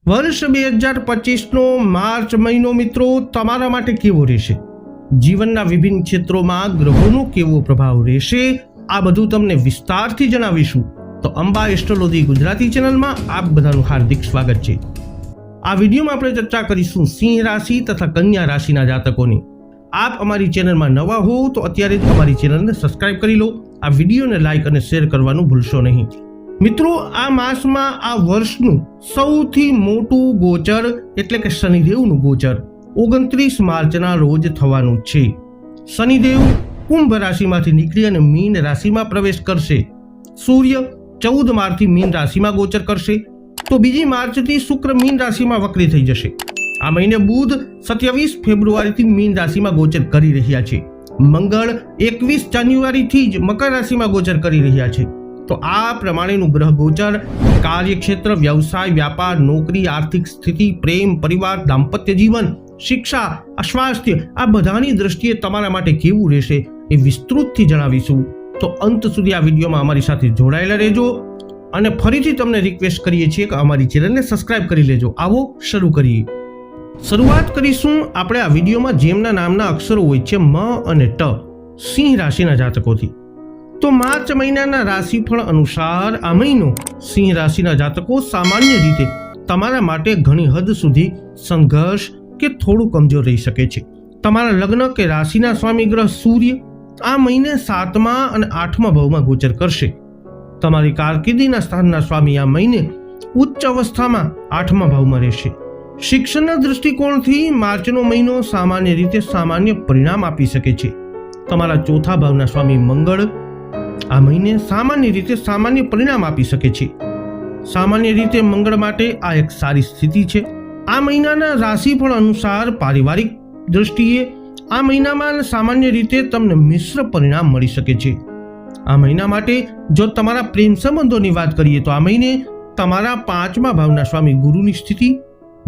વર્ષ 2025નો માર્ચ મહિનો મિત્રો તમારા માટે કેવો રહેશે? જીવનના વિભિન્ન ક્ષેત્રોમાં ગ્રહોનો કેવો પ્રભાવ રહેશે? આ બધું તમને વિસ્તારથી જણાવીશું. તો અંબા એસ્ટ્રોલોજી ગુજરાતી ચેનલમાં આપ બધાનું હાર્દિક સ્વાગત છે. આ વિડીયોમાં આપણે ચર્ચા કરીશું સિંહ રાશિ તથા કન્યા રાશિના જાતકોની. આપ અમારી ચેનલમાં નવા હો તો અત્યારે જ અમારી ચેનલને સબસ્ક્રાઇબ કરી લો. આ વિડીયોને લાઈક અને શેર કરવાનું ભૂલશો નહીં. મિત્રો, આ માસમાં આ વર્ષનું સૌથી મોટું ગોચર એટલે કે શનિદેવનું ગોચર 29 માર્ચના રોજ થવાનું છે. શનિદેવ કુંભ રાશિમાંથી નીકળી અને મીન રાશિમાં પ્રવેશ કરશે. સૂર્ય 14 માર્ચથી મીન રાશિમાં ગોચર કરશે. તો 2 માર્ચથી શુક્ર મીન રાશિમાં વક્રી થઈ જશે. આ મહિને બુધ 27 ફેબ્રુઆરીથી મીન રાશિમાં ગોચર કરી રહ્યા છે. મંગળ 21 જાન્યુઆરીથી જ મકર રાશિમાં ગોચર કરી રહ્યા છે. તો આ પ્રમાણેનું ગ્રહ ગોચર કાર્યક્ષેત્ર, વ્યવસાય, વ્યાપાર, નોકરી, આર્થિક સ્થિતિ, પ્રેમ, પરિવાર, દાંપત્ય જીવન, શિક્ષા, સ્વાસ્થ્ય આ બધાની દ્રષ્ટિએ તમારા માટે કેવું રહેશે એ વિસ્તૃતથી જણાવીશું. તો અંત સુધી આ વિડીયોમાં અમારી સાથે જોડાયેલા રહેજો અને ફરીથી તમને રિક્વેસ્ટ કરીએ છીએ કે અમારી ચેનલને સબસ્ક્રાઇબ કરી લેજો. આવો શરૂ કરીએ. શરૂઆત કરીશું આપણે આ વિડીયોમાં જેમના નામના અક્ષરો હોય છે મ અને ટ, સિંહ રાશિના જાતકોથી. તો માર્ચ મહિનાના રાશિફળ અનુસાર આ મહિનો સિંહ રાશિના જાતકો સામાન્ય રીતે તમારા માટે ઘણી હદ સુધી સંઘર્ષ કે થોડું કમજોર રહી શકે છે. તમારા લગ્ન કે રાશિના સ્વામી ગ્રહ સૂર્ય આ મહિને 7મા અને 8મા ભાવમાં ગોચર કરશે. તમારી કારકિર્દીના સ્થાનના સ્વામી આ મહિને ઉચ્ચ અવસ્થામાં 8મા ભાવમાં રહેશે. શિક્ષણના દૃષ્ટિકોણથી માર્ચનો મહિનો સામાન્ય રીતે સામાન્ય પરિણામ આપી શકે છે. તમારા ચોથા ભાવના સ્વામી મંગળ આ મહિને સામાન્ય રીતે સામાન્ય પરિણામ આપી શકે છે. સામાન્ય રીતે મંગળ માટે આ એક સારી સ્થિતિ છે. આ મહિનાના રાશિફળ અનુસાર પારિવારિક દ્રષ્ટિએ આ મહિનામાં સામાન્ય રીતે તમને મિશ્ર પરિણામ મળી શકે છે. આ મહિના માટે જો તમારા પ્રેમ સંબંધોની વાત કરીએ તો આ મહિને તમારા 5મા ભાવના સ્વામી ગુરુની સ્થિતિ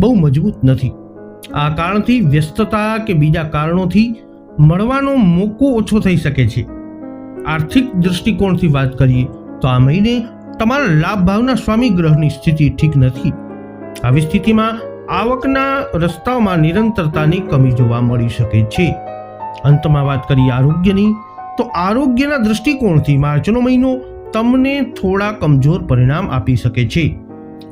બહુ મજબૂત નથી. આ કારણથી વ્યસ્તતા કે બીજા કારણોથી મળવાનો મોકો ઓછો થઈ શકે છે. આર્થિક દૃષ્ટિકોણથી વાત કરીએ તો આ મહિને તમારા લાભ ભાવના સ્વામી ગ્રહની સ્થિતિ ઠીક નથી. આવી સ્થિતિમાં આવકના રસ્તાઓમાં નિરંતરતાની કમી જોવા મળી શકે છે. અંતમાં વાત કરીએ આરોગ્યની તો આરોગ્યના દૃષ્ટિકોણથી માર્ચનો મહિનો તમને થોડા કમજોર પરિણામ આપી શકે છે.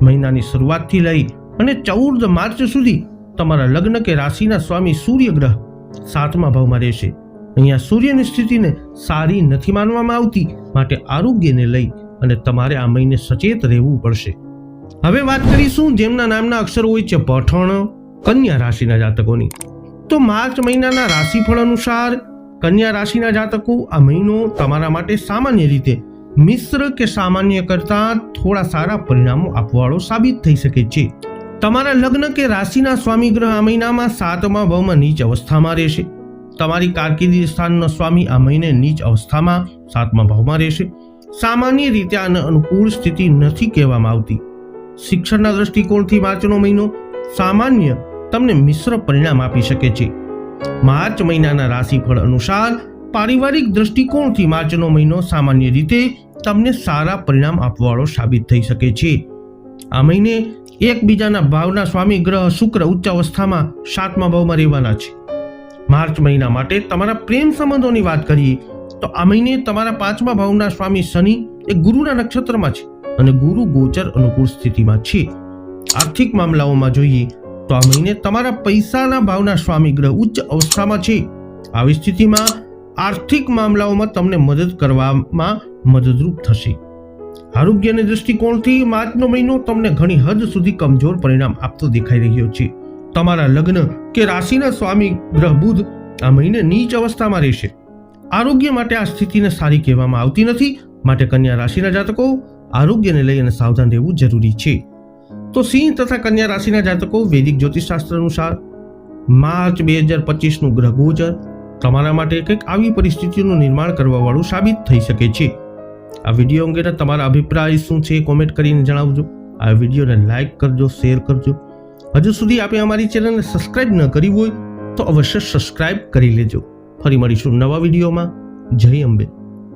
મહિનાની શરૂઆતથી લઈ અને 14 માર્ચ સુધી તમારા લગ્ન કે રાશિના સ્વામી સૂર્ય ગ્રહ 7મા ભાવમાં રહેશે. અહીંયા સૂર્યની સ્થિતિને સારી નથી માનવામાં આવતી, માટે આરોગ્યને લઈ અને તમારે આ મહિને સચેત રહેવું પડશે. હવે વાત કરીશું જેમના નામના અક્ષરો હોય છે પઠણ, કન્યા રાશિના જાતકોની. તો માર્ચ મહિનાના રાશિફળ અનુસાર કન્યા રાશિના જાતકો આ મહિનો તમારા માટે સામાન્ય રીતે મિશ્ર કે સામાન્ય કરતા થોડા સારા પરિણામો આપવાળો સાબિત થઈ શકે છે. તમારા લગ્ન કે રાશિના સ્વામી ગ્રહ આ મહિનામાં 7મા ભાવમાં નીચ અવસ્થામાં રહેશે. તમારી કારકિર્દી સ્થાનનો સ્વામી આ મહિને નીચ અવસ્થામાં 7મા ભાવમાં રહેશે. સામાન્ય રીતે આને અનુકૂળ સ્થિતિ નથી કહેવામાં આવતી. શિક્ષણના દૃષ્ટિકોણથી માર્ચનો મહિનો સામાન્ય તમને મિશ્ર પરિણામ આપી શકે છે. માર્ચ મહિનાના રાશિફળ અનુસાર પારિવારિક દૃષ્ટિકોણથી માર્ચનો મહિનો સામાન્ય રીતે તમને સારા પરિણામ આપવાવાળો સાબિત થઈ શકે છે. આ મહિને એકબીજાના ભાવના સ્વામી ગ્રહ શુક્ર ઉચ્ચ અવસ્થામાં 7મા ભાવમાં રહેવાના છે. માર્ચ મહિના માટે તમારા પ્રેમ સંબંધોની વાત કરીએ તો આ મહિને તમારા 5મા ભાવના સ્વામી શનિ એ ગુરુના નક્ષત્રમાં છે અને ગુરુ ગોચર અનુકૂળ સ્થિતિમાં છે. આર્થિક મામલાઓમાં જોઈએ તો આ મહિને તમારા પૈસાના ભાવના સ્વામી ગ્રહ ઉચ્ચ અવસ્થામાં છે. આવી સ્થિતિમાં આર્થિક મામલાઓમાં તમને મદદ કરવામાં મદદરૂપ થશે. આરોગ્યના દૃષ્ટિકોણથી માર્ચનો મહિનો તમને ઘણી હદ સુધી કમજોર પરિણામ આપતો દેખાઈ રહ્યો છે. તમારા લગ્ન કે રાશિના સ્વામી ગ્રહ બુધ આ મહિને નીચ અવસ્થામાં રહેશે. આરોગ્ય માટે આ સ્થિતિને સારી કહેવામાં આવતી નથી, માટે કન્યા રાશિના જાતકો આરોગ્યને લઈ અને સાવધાન રહેવું જરૂરી છે. તો સિંહ તથા કન્યા રાશિના જાતકો વૈદિક જ્યોતિષશાસ્ત્ર અનુસાર માર્ચ 2025નું ગ્રહ ગોચર તમારા માટે કંઈક આવી પરિસ્થિતિનું નિર્માણ કરવા વાળું સાબિત થઈ શકે છે. આ વિડીયો અંગેના તમારા અભિપ્રાય શું છે કોમેન્ટ કરીને જણાવજો. આ વિડીયોને લાઈક કરજો, શેર કરજો. હજુ સુધી આપે અમારી ચેનલને સબસ્ક્રાઇબ ન કરી હોય તો અવશ્ય સબસ્ક્રાઇબ કરી લેજો. ફરી મળીશું નવા વિડીયોમાં. જય અંબે.